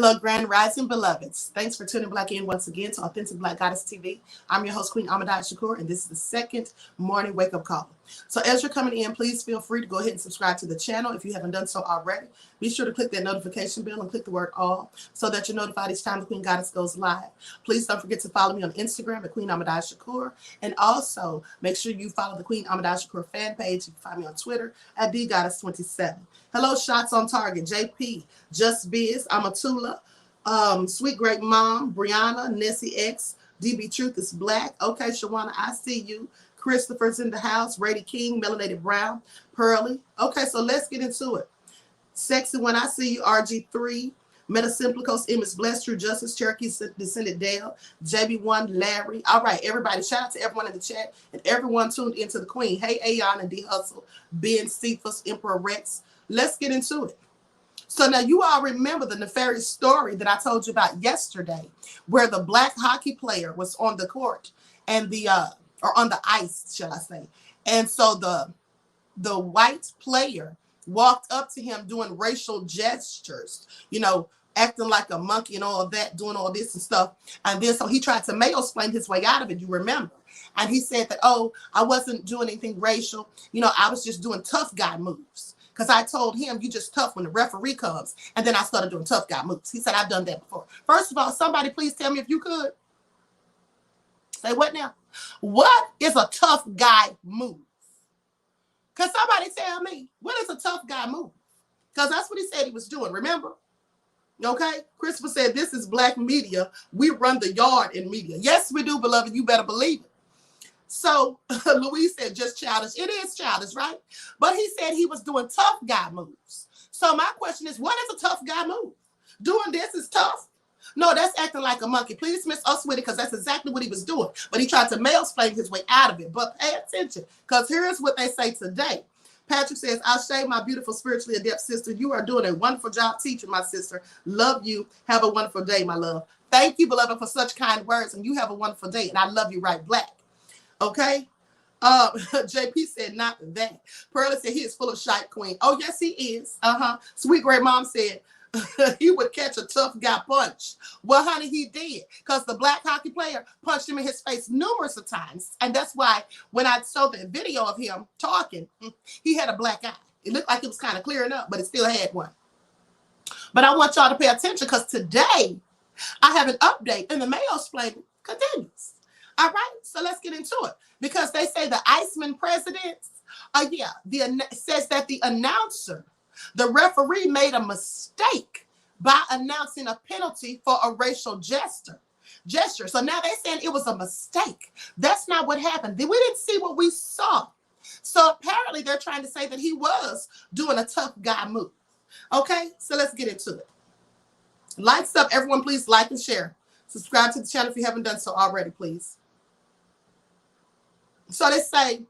Hello, Grand Rising beloveds. Thanks for tuning Blaque in once again to Authentic Black Goddess TV. I'm your host, QueenAShakur, and this is the second morning wake-up call. So as you're coming in, please feel free to go ahead and subscribe to the channel if you haven't done so already. Be sure to click that notification bell and click the word all so that you're notified each time the Queen Goddess goes live. Please don't forget to follow me on Instagram at QueenAShakur, and also make sure you follow the QueenAShakur fan page. You can find me on Twitter at TheGoddess27. Hello, Shots on Target, JP, Just Biz, Amatula, Sweet Great Mom, Brianna, Nessie X, DB Truth is Black. Okay, Shawana, I see you. Christopher's in the house. Brady King, Melanated Brown, Pearly. Okay, so let's get into it. Sexy When I See You, RG3, Metasimplicos, Image Blessed, True Justice, Cherokee Descended Dale, JB1, Larry. All right, everybody, shout out to everyone in the chat and everyone tuned into the Queen. Hey, Ayon and D Hustle, Ben Cephas, Emperor Rex. Let's get into it. So now you all remember the nefarious story that I told you about yesterday, where the black hockey player was on the court and or on the ice, shall I say. And so the white player walked up to him doing racial gestures, you know, acting like a monkey and all of that, doing all this and stuff. And then so he tried to mail-explain his way out of it, you remember. And he said that, oh, I wasn't doing anything racial. You know, I was just doing tough guy moves. Because I told him, you just tough when the referee comes. And then I started doing tough guy moves. He said, I've done that before. First of all, somebody please tell me if you could. Say what now? What is a tough guy move? Because somebody tell me, what is a tough guy move? Because that's what he said he was doing, remember? Okay? Christopher said, this is black media. We run the yard in media. Yes, we do, beloved. You better believe it. So Louise said, just childish. It is childish, right? But he said he was doing tough guy moves. So my question is, what is a tough guy move? Doing this is tough? No, that's acting like a monkey. Please miss us with it, because that's exactly what he was doing. But he tried to mail-explain his way out of it. But pay attention, because here's what they say today. Patrick says, I'll shave my beautiful spiritually adept sister. You are doing a wonderful job teaching, my sister. Love you. Have a wonderful day, my love. Thank you, beloved, for such kind words. And you have a wonderful day. And I love you right black. Okay? JP said, not that. Pearlie said, he is full of shite, Queen. Oh, yes, he is. Sweet Great Mom said, he would catch a tough guy punch. Well, honey, he did, because the black hockey player punched him in his face numerous of times. And that's why when I saw the video of him talking, he had a black eye. It looked like it was kind of clearing up, but it still had one. But I want y'all to pay attention, because today I have an update and the mail-explaining continues. All right, so let's get into it, because they say the Iceman presidents, says that the announcer, the referee, made a mistake by announcing a penalty for a racial gesture. So now they're saying it was a mistake. That's not what happened. We didn't see what we saw. So apparently they're trying to say that he was doing a tough guy move. Okay, so let's get into it. Lights up, everyone, please like and share. Subscribe to the channel if you haven't done so already, please. So they say,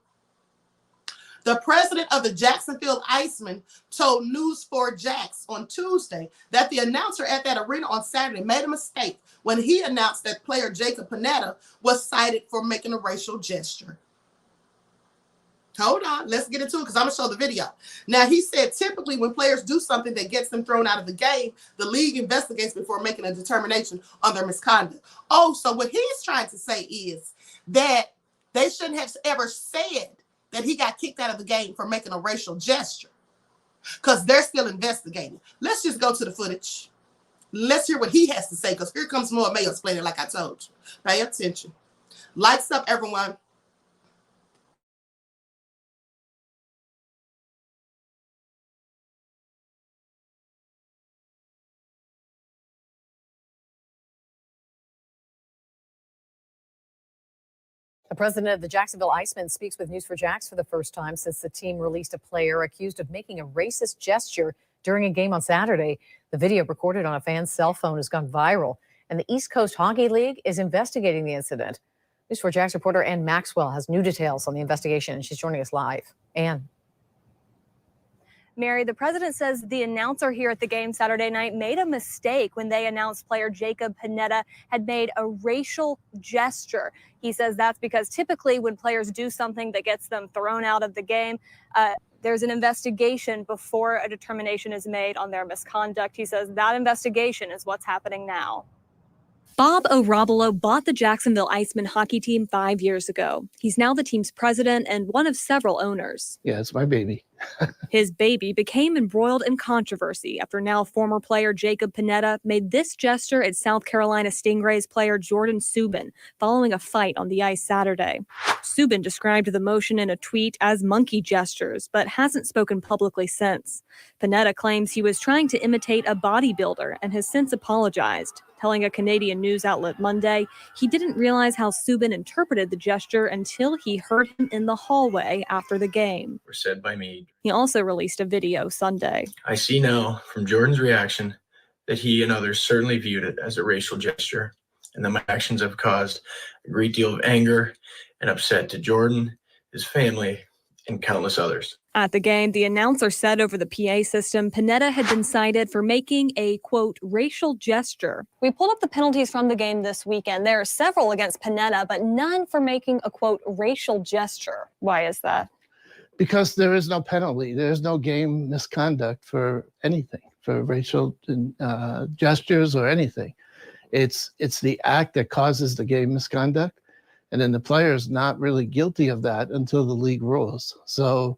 the president of the Jacksonville Icemen told News4Jax on Tuesday that the announcer at that arena on Saturday made a mistake when he announced that player Jacob Panetta was cited for making a racial gesture. Hold on, let's get into it, because I'm going to show the video. Now, he said typically when players do something that gets them thrown out of the game, the league investigates before making a determination on their misconduct. Oh, so what he's trying to say is that they shouldn't have ever said that he got kicked out of the game for making a racial gesture, because they're still investigating. Let's just go to the footage. Let's hear what he has to say, because here comes more mail explaining, like I told you. Pay attention. Lights up, everyone. The president of the Jacksonville Icemen speaks with News4Jax for the first time since the team released a player accused of making a racist gesture during a game on Saturday. The video recorded on a fan's cell phone has gone viral, and the East Coast Hockey League is investigating the incident. News4Jax reporter Ann Maxwell has new details on the investigation, and she's joining us live. Ann. Mary, the president says the announcer here at the game Saturday night made a mistake when they announced player Jacob Panetta had made a racial gesture. He says that's because typically when players do something that gets them thrown out of the game, there's an investigation before a determination is made on their misconduct. He says that investigation is what's happening now. Bob O'Robolo bought the Jacksonville Icemen hockey team 5 years ago. He's now the team's president and one of several owners. Yeah, it's my baby. His baby became embroiled in controversy after now former player Jacob Panetta made this gesture at South Carolina Stingrays player Jordan Subban following a fight on the ice Saturday. Subban described the motion in a tweet as monkey gestures, but hasn't spoken publicly since. Panetta claims he was trying to imitate a bodybuilder and has since apologized, telling a Canadian news outlet Monday he didn't realize how Subban interpreted the gesture until he heard him in the hallway after the game. Were said by me. He also released a video Sunday. I see now from Jordan's reaction that he and others certainly viewed it as a racial gesture, and that my actions have caused a great deal of anger and upset to Jordan, his family, and countless others. At the game, the announcer said over the PA system, Panetta had been cited for making a, quote, racial gesture. We pulled up the penalties from the game this weekend. There are several against Panetta, but none for making a, quote, racial gesture. Why is that? Because there is no penalty. There is no game misconduct for anything, for racial gestures or anything. It's the act that causes the game misconduct. And then the player is not really guilty of that until the league rules. So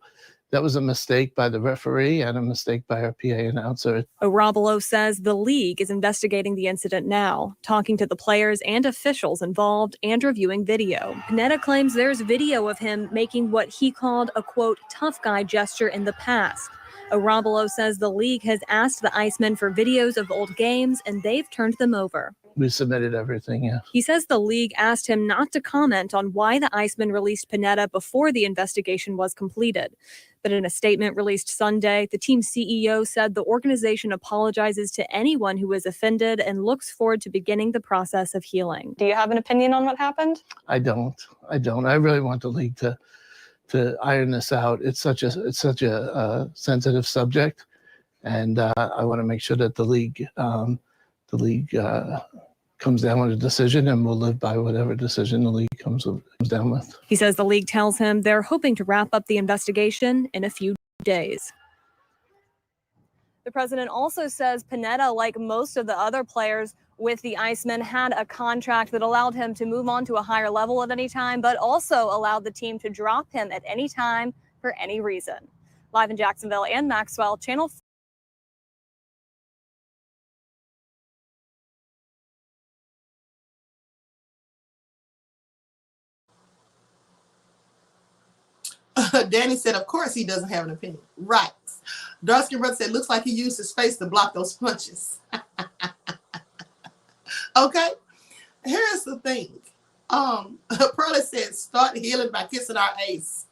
that was a mistake by the referee and a mistake by our PA announcer. O'Robolo says the league is investigating the incident now, talking to the players and officials involved and reviewing video. Panetta claims there's video of him making what he called a, quote, tough guy gesture in the past. O'Robolo says the league has asked the Icemen for videos of old games, and they've turned them over. We submitted everything, yeah. He says the league asked him not to comment on why the Icemen released Panetta before the investigation was completed. But in a statement released Sunday, the team's CEO said the organization apologizes to anyone who was offended and looks forward to beginning the process of healing. Do you have an opinion on what happened? I don't. I really want the league to iron this out. It's such a sensitive subject, and I want to make sure that the league comes down with a decision, and we'll live by whatever decision the league comes down with. He says the league tells him they're hoping to wrap up the investigation in a few days. The president also says Panetta, like most of the other players with the Icemen, had a contract that allowed him to move on to a higher level at any time, but also allowed the team to drop him at any time for any reason. Live in Jacksonville and Maxwell, Channel 4. Danny said, of course he doesn't have an opinion. Right. Darsky Brother said, looks like he used his face to block those punches. Okay. Here's the thing. Pearlie said, start healing by kissing our ace.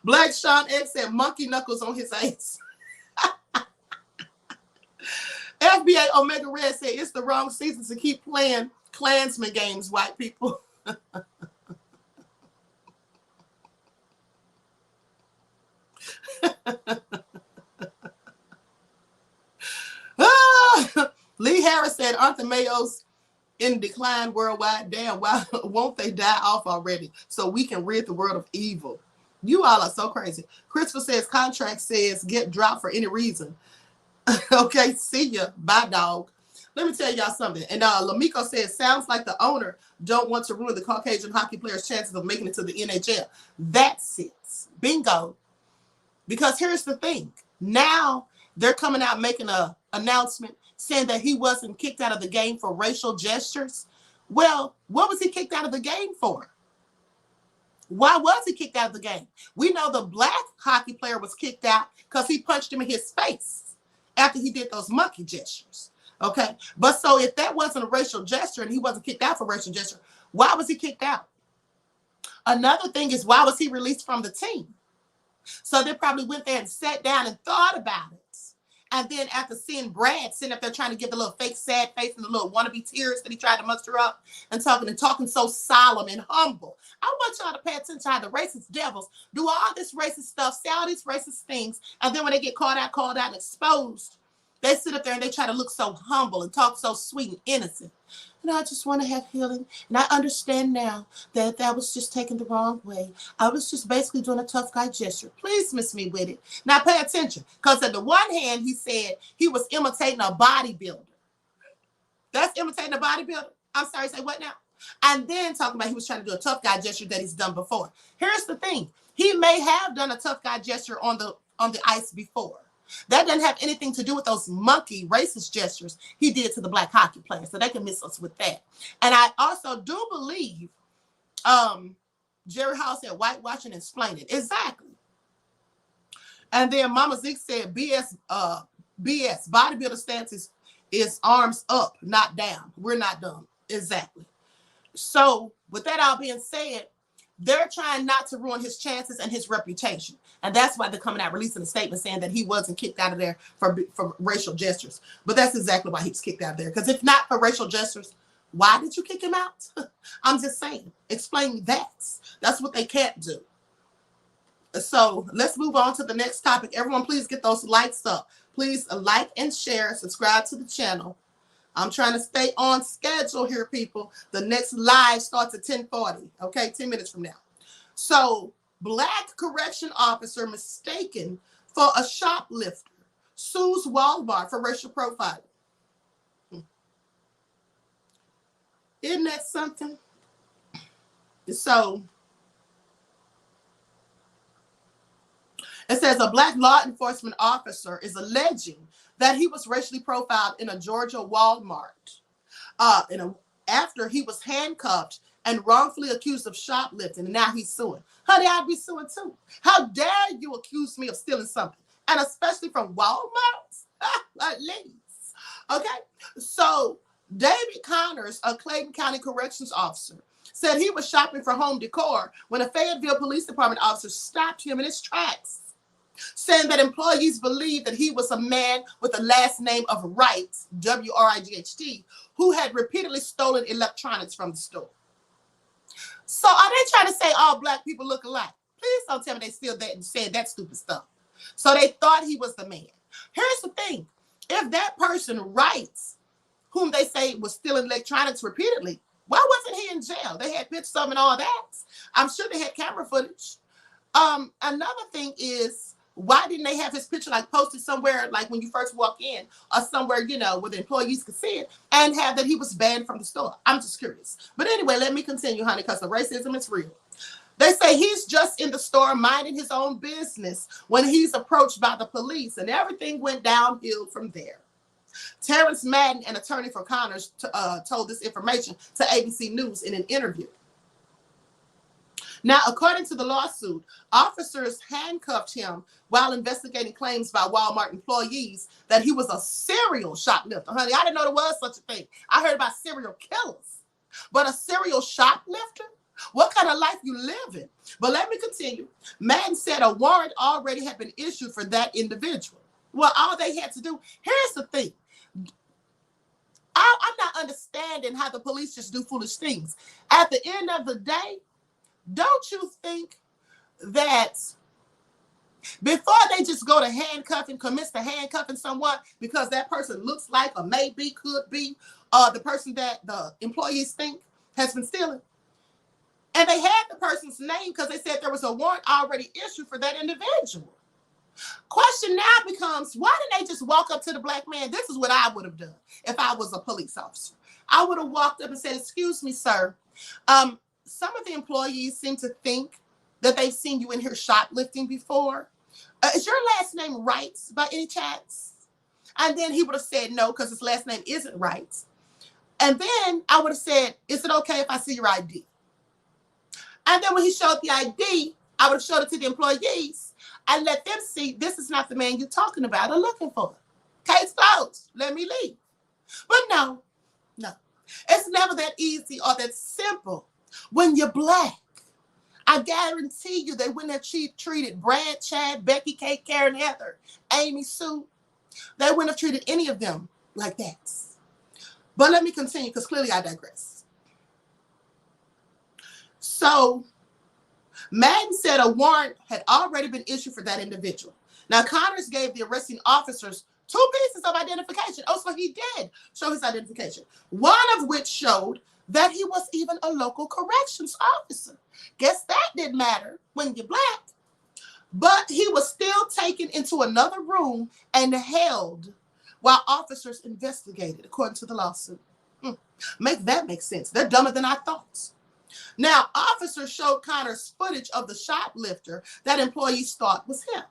Black Sean X said, monkey knuckles on his ace. FBA Omega Red said, it's the wrong season to keep playing Klansman games, white people. Lee Harris said, aren't the Mayos in decline worldwide? Damn, why won't they die off already so we can rid the world of evil? You all are so crazy. Christopher says, contract says get dropped for any reason. Okay, see ya. Bye, dog. Let me tell y'all something. And Lamiko says, sounds like the owner don't want to ruin the Caucasian hockey players' chances of making it to the NHL. That's it. Bingo. Because here's the thing. Now they're coming out making an announcement saying that he wasn't kicked out of the game for racial gestures. Well, what was he kicked out of the game for? Why was he kicked out of the game? We know the black hockey player was kicked out because he punched him in his face after he did those monkey gestures. Okay. But so if that wasn't a racial gesture and he wasn't kicked out for racial gesture, why was he kicked out? Another thing is, why was he released from the team? So they probably went there and sat down and thought about it. And then after seeing Brad sitting up there trying to give the little fake sad face and the little wannabe tears that he tried to muster up and talking so solemn and humble. I want y'all to pay attention to how the racist devils do all this racist stuff, say all these racist things. And then when they get called out and exposed, they sit up there and they try to look so humble and talk so sweet and innocent. And I just want to have healing. And I understand now that that was just taken the wrong way. I was just basically doing a tough guy gesture. Please miss me with it. Now pay attention. Because on the one hand, he said he was imitating a bodybuilder. That's imitating a bodybuilder. I'm sorry, say what now? And then talking about he was trying to do a tough guy gesture that he's done before. Here's the thing. He may have done a tough guy gesture on the ice before. That doesn't have anything to do with those monkey racist gestures he did to the black hockey players. So they can miss us with that. And I also do believe Jerry Hall said whitewashing and explaining. Exactly. And then Mama Zeke said BS bodybuilder stance is arms up, not down. We're not dumb. Exactly. So with that all being said, they're trying not to ruin his chances and his reputation. And that's why they're coming out releasing a statement saying that he wasn't kicked out of there for racial gestures. But that's exactly why he was kicked out of there. Because if not for racial gestures, why did you kick him out? I'm just saying, explain that. That's what they can't do. So let's move on to the next topic. Everyone, please get those likes up. Please like and share, subscribe to the channel. I'm trying to stay on schedule here, people. The next live starts at 10:40, okay, 10 minutes from now. So, black correction officer mistaken for a shoplifter sues Walmart for racial profiling. Isn't that something? So, it says a black law enforcement officer is alleging that he was racially profiled in a Georgia Walmart after he was handcuffed and wrongfully accused of shoplifting, and now he's suing. Honey, I'd be suing too. How dare you accuse me of stealing something, and especially from Walmart? Ladies. Okay, so David Connors, a Clayton County corrections officer, said he was shopping for home decor when a Fayetteville Police Department officer stopped him in his tracks, saying that employees believed that he was a man with the last name of Wright, W-R-I-G-H-T, who had repeatedly stolen electronics from the store. So are they trying to say all black people look alike? Please don't tell me they still said that stupid stuff. So they thought he was the man. Here's the thing. If that person Wright, whom they say was stealing electronics repeatedly, why wasn't he in jail? They had pictures of him and all that. I'm sure they had camera footage. Another thing is, why didn't they have his picture like posted somewhere, like when you first walk in, or somewhere, you know, where the employees could see it, and have that he was banned from the store? I'm just curious. But anyway, let me continue, honey, because the racism is real. They say he's just in the store minding his own business when he's approached by the police, and everything went downhill from there. Terrence Madden, an attorney for Connors, told this information to ABC News in an interview. Now, according to the lawsuit, officers handcuffed him while investigating claims by Walmart employees that he was a serial shoplifter. Honey, I didn't know there was such a thing. I heard about serial killers, but a serial shoplifter? What kind of life you living? But let me continue. Madden said a warrant already had been issued for that individual. Well, all they had to do, here's the thing. I'm not understanding how the police just do foolish things. At the end of the day, don't you think that before they just go to handcuffing, commits to handcuffing someone because that person looks like or maybe could be the person that the employees think has been stealing, and they had the person's name because they said there was a warrant already issued for that individual. Question now becomes, why didn't they just walk up to the black man? This is what I would have done if I was a police officer. I would have walked up and said, "Excuse me, sir. Some of the employees seem to think that they've seen you in here shoplifting before. Is your last name Wright by any chance?" And then he would have said no, because his last name isn't Wright. And then I would have said, "Is it okay if I see your ID?" And then when he showed the ID, I would have showed it to the employees and let them see this is not the man you're talking about or looking for. Case closed. Let me leave. But no. It's never that easy or that simple. When you're black, I guarantee you they wouldn't have treated Brad, Chad, Becky, Kate, Karen, Heather, Amy, Sue. They wouldn't have treated any of them like that. But let me continue, because clearly I digress. So Madden said a warrant had already been issued for that individual. Now, Connors gave the arresting officers 2 pieces of identification. Oh, so he did show his identification. One of which showed that he was even a local corrections officer. Guess that didn't matter when you're Black. But he was still taken into another room and held while officers investigated, according to the lawsuit. Make that make sense. They're dumber than I thought. Now, officers showed Connors footage of the shoplifter that employees thought was him.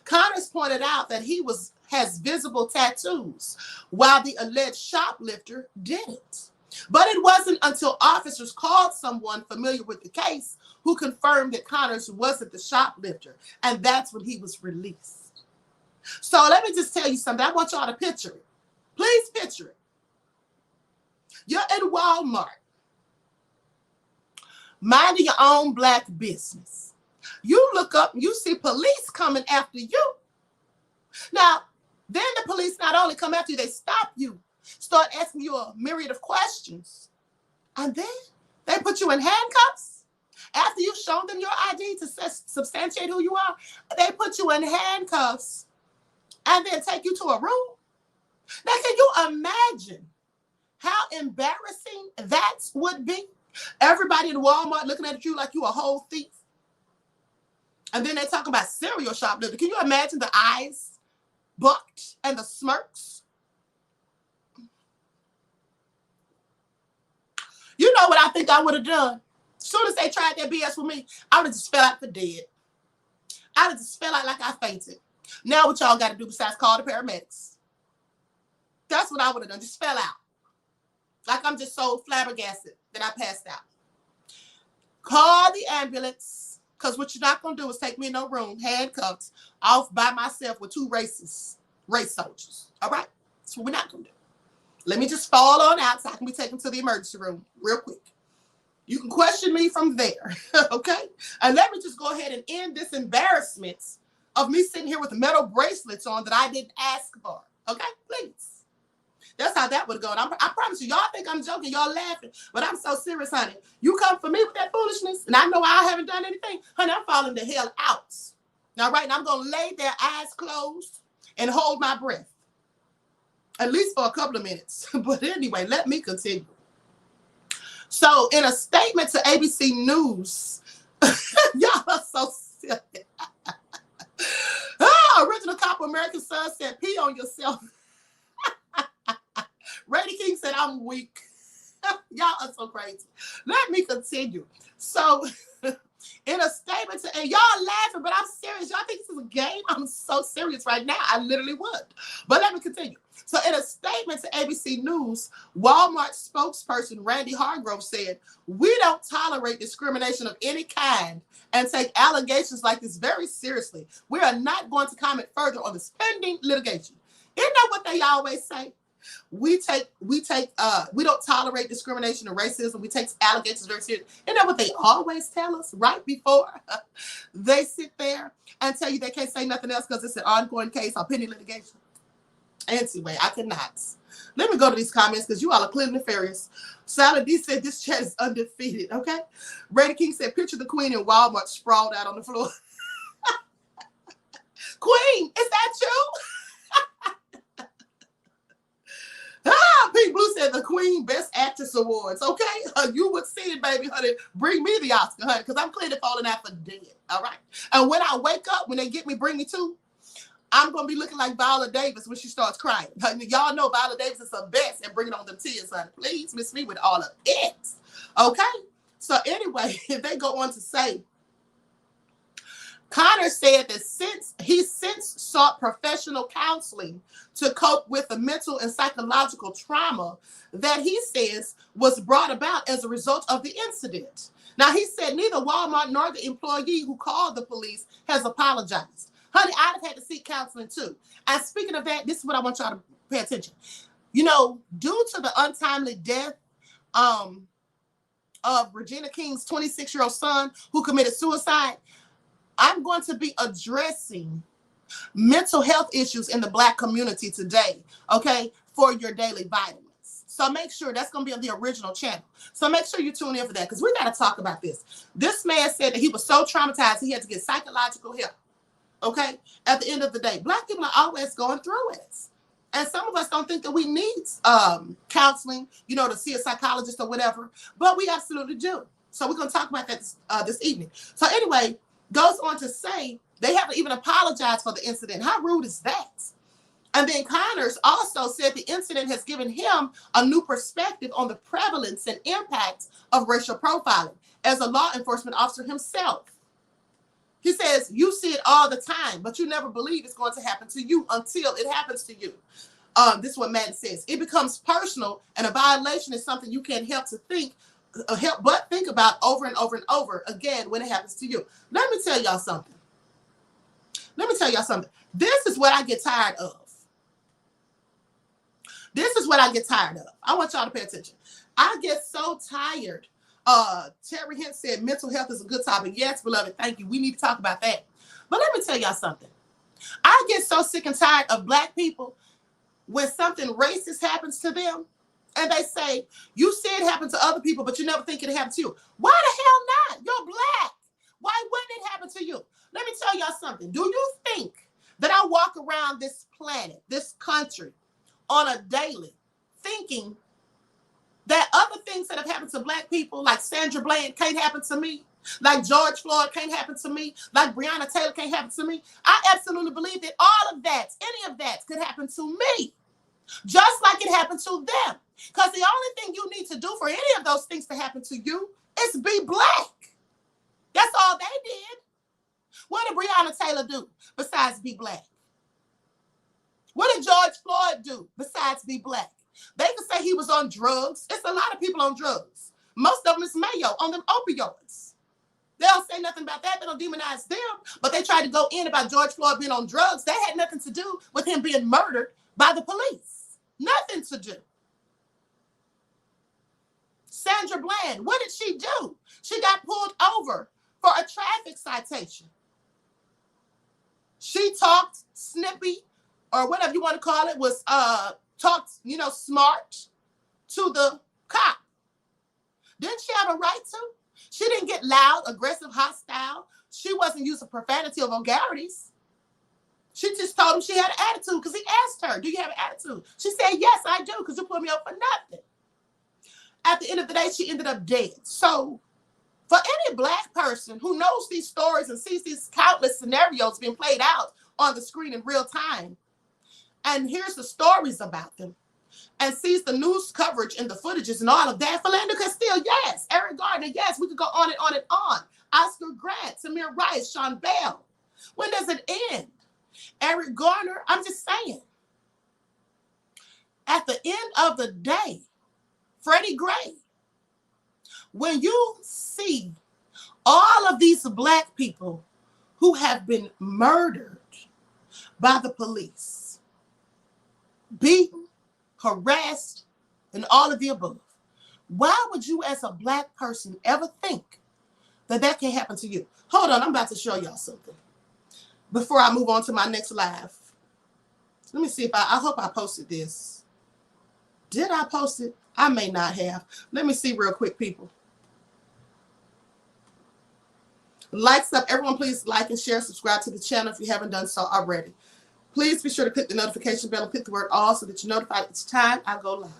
Connors pointed out that he has visible tattoos, while the alleged shoplifter didn't. But it wasn't until officers called someone familiar with the case who confirmed that Connors wasn't the shoplifter, and that's when he was released. So let me just tell you something. I want y'all to picture it. Please picture it. You're in Walmart, minding your own Black business. You look up and you see police coming after you. Now, then the police not only come after you, they stop you, start asking you a myriad of questions. And then they put you in handcuffs. After you've shown them your ID to substantiate who you are, they put you in handcuffs and then take you to a room. Now, can you imagine how embarrassing that would be? Everybody in Walmart looking at you like you a whole thief. And then they talk about serial shoplifting. Can you imagine the eyes bucked and the smirks? You know what I think I would have done? As soon as they tried that BS with me, I would have just fell out for dead. I would have just fell out like I fainted. Now what y'all got to do besides call the paramedics? That's what I would have done. Just fell out. Like I'm just so flabbergasted that I passed out. Call the ambulance, because what you're not going to do is take me in no room, handcuffed, off by myself with 2 race soldiers. All right? That's what we're not going to do. Let me just fall on out so I can be taken to the emergency room real quick. You can question me from there, okay? And let me just go ahead and end this embarrassment of me sitting here with metal bracelets on that I didn't ask for, okay? Please. That's how that would have gone. I promise you, y'all think I'm joking, y'all laughing, but I'm so serious, honey. You come for me with that foolishness, and I know I haven't done anything, honey, I'm falling the hell out. All right, and I'm going to lay there eyes closed and hold my breath, at least for a couple of minutes. But anyway, let me continue. So in a statement to ABC News, y'all are so silly. Original cop American Son said, pee on yourself. Brady King said, I'm weak. Y'all are so crazy. Let me continue. So in a statement to, and y'all laughing, but I'm serious. Y'all think this is a game? I'm so serious right now. I literally would. But let me continue. So in a statement to ABC News, Walmart spokesperson Randy Hargrove said, we don't tolerate discrimination of any kind and take allegations like this very seriously. We are not going to comment further on this pending litigation. Isn't that what they always say? We don't tolerate discrimination and racism. We take allegations very seriously. Isn't that what they always tell us right before they sit there and tell you they can't say nothing else because it's an ongoing case or pending litigation? Anyway, I cannot. Let me go to these comments because you all are clearly nefarious. Sally D said this chat is undefeated, okay? Brady King said, picture the Queen in Walmart sprawled out on the floor. Queen, is that you? Pink Blue said the Queen Best Actress Awards, okay? You would see it, baby, honey. Bring me the Oscar, honey, because I'm clearly falling out for dead, all right? And when I wake up, when they get me, bring me to, I'm going to be looking like Viola Davis when she starts crying. Y'all know Viola Davis is the best at bringing on them tears, honey. Please miss me with all of it. Okay? So anyway, they go on to say, Connor said that since sought professional counseling to cope with the mental and psychological trauma that he says was brought about as a result of the incident. Now, he said neither Walmart nor the employee who called the police has apologized. Honey, I'd have had to seek counseling too. And speaking of that, this is what I want y'all to pay attention. You know, due to the untimely death of Regina King's 26-year-old son who committed suicide, I'm going to be addressing mental health issues in the Black community today, okay, for your daily vitamins. So make sure that's going to be on the original channel. So make sure you tune in for that because we got to talk about this. This man said that he was so traumatized he had to get psychological help. Okay, at the end of the day, Black people are always going through it. And some of us don't think that we need counseling, you know, to see a psychologist or whatever, but we absolutely do. So we're going to talk about that this evening. So anyway, goes on to say they haven't even apologized for the incident. How rude is that? And then Connors also said the incident has given him a new perspective on the prevalence and impact of racial profiling as a law enforcement officer himself. He says, you see it all the time, but you never believe it's going to happen to you until it happens to you. This is what Madden says. It becomes personal, and a violation is something you can't help but think about over and over and over again when it happens to you. Let me tell y'all something. This is what I get tired of. I want y'all to pay attention. I get so tired. Terry Hint said mental health is a good topic. Yes, beloved. Thank you. We need to talk about that. But let me tell y'all something. I get so sick and tired of Black people when something racist happens to them and they say, you see it happen to other people, but you never think it happened to you. Why the hell not? You're Black. Why wouldn't it happen to you? Let me tell y'all something. Do you think that I walk around this planet, this country, on a daily thinking that other things that have happened to Black people, like Sandra Bland, can't happen to me? Like George Floyd can't happen to me? Like Breonna Taylor can't happen to me? I absolutely believe that all of that, any of that, could happen to me, just like it happened to them. Because the only thing you need to do for any of those things to happen to you is be Black. That's all they did. What did Breonna Taylor do besides be Black? What did George Floyd do besides be Black? They could say he was on drugs. It's a lot of people on drugs. Most of them is mayo on them opioids. They don't say nothing about that. They don't demonize them. But they tried to go in about George Floyd being on drugs. That had nothing to do with him being murdered by the police. Nothing to do. Sandra Bland, what did she do? She got pulled over for a traffic citation. She talked snippy, or whatever you want to call it, was talked, smart to the cop. Didn't she have a right to? She didn't get loud, aggressive, hostile. She wasn't using profanity or vulgarities. She just told him she had an attitude because he asked her, do you have an attitude? She said, yes, I do, because you put me up for nothing. At the end of the day, she ended up dead. So for any Black person who knows these stories and sees these countless scenarios being played out on the screen in real time, and hears the stories about them, and sees the news coverage and the footages and all of that, Philando Castile, yes. Eric Gardner, yes. We could go on and on and on. Oscar Grant, Tamir Rice, Sean Bell. When does it end? Eric Garner, I'm just saying. At the end of the day, Freddie Gray, when you see all of these Black people who have been murdered by the police, beaten, harassed, and all of the above, why would you as a Black person ever think that that can happen to you? Hold on, I'm about to show y'all something before I move on to my next live. Let me see if I hope I posted this. Did I post it? I may not have. Let me see real quick, people. Likes up. Everyone, please like and share, subscribe to the channel if you haven't done so already. Please be sure to click the notification bell and click the word all so that you're notified each time I go live.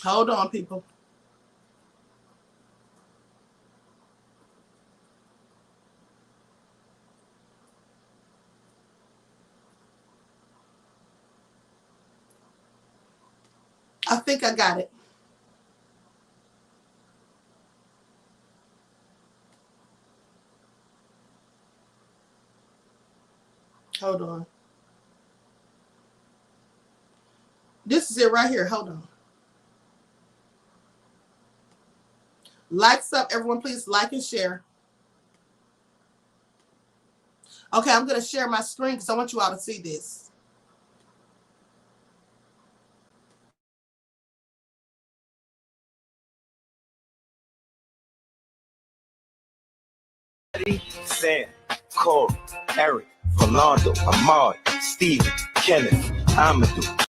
Hold on, people. I think I got it. Hold on. This is it right here. Hold on. Likes up. Everyone, please like and share. Okay, I'm going to share my screen because I want you all to see this. Freddie, Sam, Corey, Eric, Rolando, Ahmad, Steven, Kenneth, Amadou.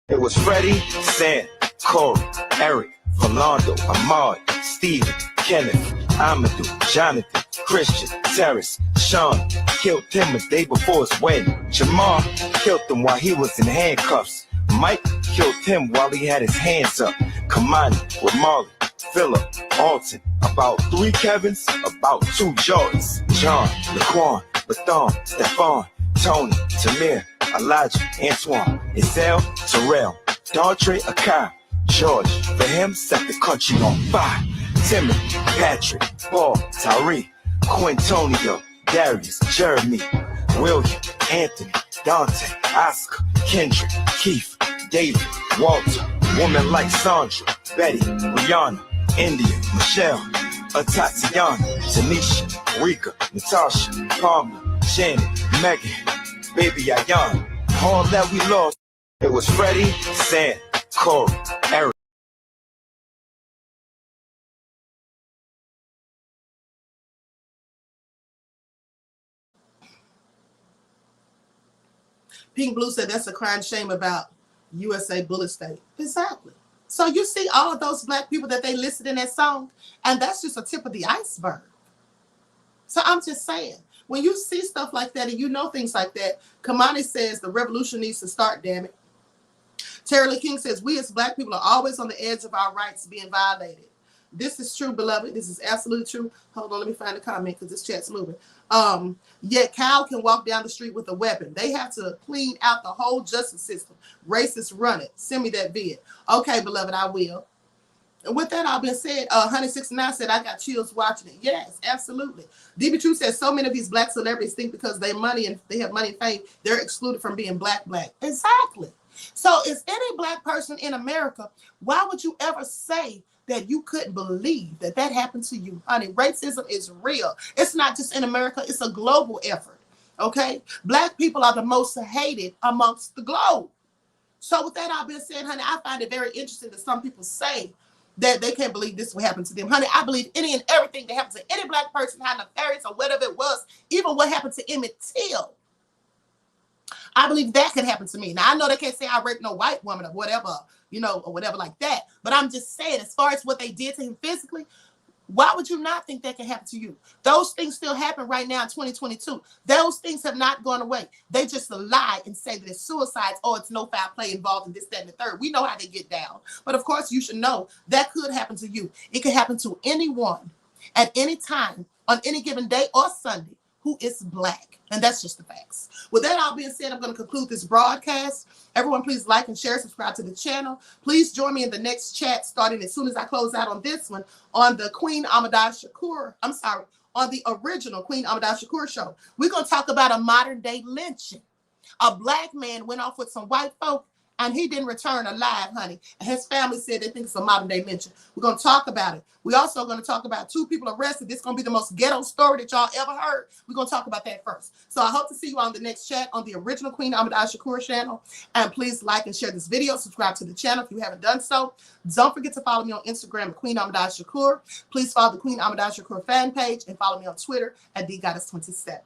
It was Freddie, Sam, Corey, Eric, Rolando, Ahmad, Steven, Kenneth, Amadou, Jonathan, Christian, Terrace, Sean. Killed him a day before his wedding. Jamar killed him while he was in handcuffs. Mike killed him while he had his hands up. Kamani with Marley, Phillip, Alton. About 3 Kevins, about 2 Jordans. John, Laquan, Bathon, Stephon, Tony, Tamir, Elijah, Antoine, Isel, Terrell, Daughtry, Akai, George. For him, set the country on fire. Timothy, Patrick, Paul, Tyree, Quintonio, Darius, Jeremy, William, Anthony, Dante, Oscar, Kendrick, Keith, David, Walter, women like Sandra, Betty, Rihanna, India, Michelle, Tatiana, Tanisha, Rika, Natasha, Palmer, Shannon, Megan, Baby Ayan. All that we lost. It was Freddie, Sam, Corey, Eric. Pink Blue said that's a crying shame about USA Bullet State. Exactly. So you see all of those black people that they listed in that song, and that's just a tip of the iceberg. So I'm just saying, when you see stuff like that and you know things like that, Kamani says the revolution needs to start, damn it. Terry Lee King says, we as black people are always on the edge of our rights being violated. This is true, beloved. This is absolutely true. Hold on, let me find the comment because this chat's moving. Yet Cal can walk down the street with a weapon. They have to clean out the whole justice system. Racists run it. Send me that vid. Okay, beloved, I will. And with that all being said, Honey 69 said, I got chills watching it. Yes, absolutely. DB True says, so many of these black celebrities think because they have money and fame, they're excluded from being black. Exactly. So is any black person in America, why would you ever say that you couldn't believe that that happened to you? Honey, racism is real. It's not just in America. It's a global effort, okay? Black people are the most hated amongst the globe. So with that all being said, honey, I find it very interesting that some people say that they can't believe this will happen to them. Honey, I believe any and everything that happens to any black person, how nefarious or whatever it was, even what happened to Emmett Till, I believe that could happen to me. Now, I know they can't say I raped no white woman or whatever, you know, or whatever like that. But I'm just saying, as far as what they did to him physically, why would you not think that can happen to you? Those things still happen right now in 2022. Those things have not gone away. They just lie and say that it's suicides or it's no foul play involved in this, that, and the third. We know how they get down. But of course, you should know that could happen to you. It could happen to anyone at any time on any given day or Sunday who is black. And that's just the facts. With that all being said, I'm going to conclude this broadcast. Everyone, please like and share, subscribe to the channel. Please join me in the next chat starting as soon as I close out on this one on the on the original Queen Amadou Shakur show. We're going to talk about a modern day lynching. A black man went off with some white folk and he didn't return alive, honey. And his family said they think it's a modern day lynching. We're going to talk about it. We're also going to talk about 2 people arrested. This is going to be the most ghetto story that y'all ever heard. We're going to talk about that first. So I hope to see you on the next chat on the original Queen Amadou Shakur channel. And please like and share this video. Subscribe to the channel if you haven't done so. Don't forget to follow me on Instagram at Queen Amadou Shakur. Please follow the Queen Amadou Shakur fan page and follow me on Twitter at DGoddess27.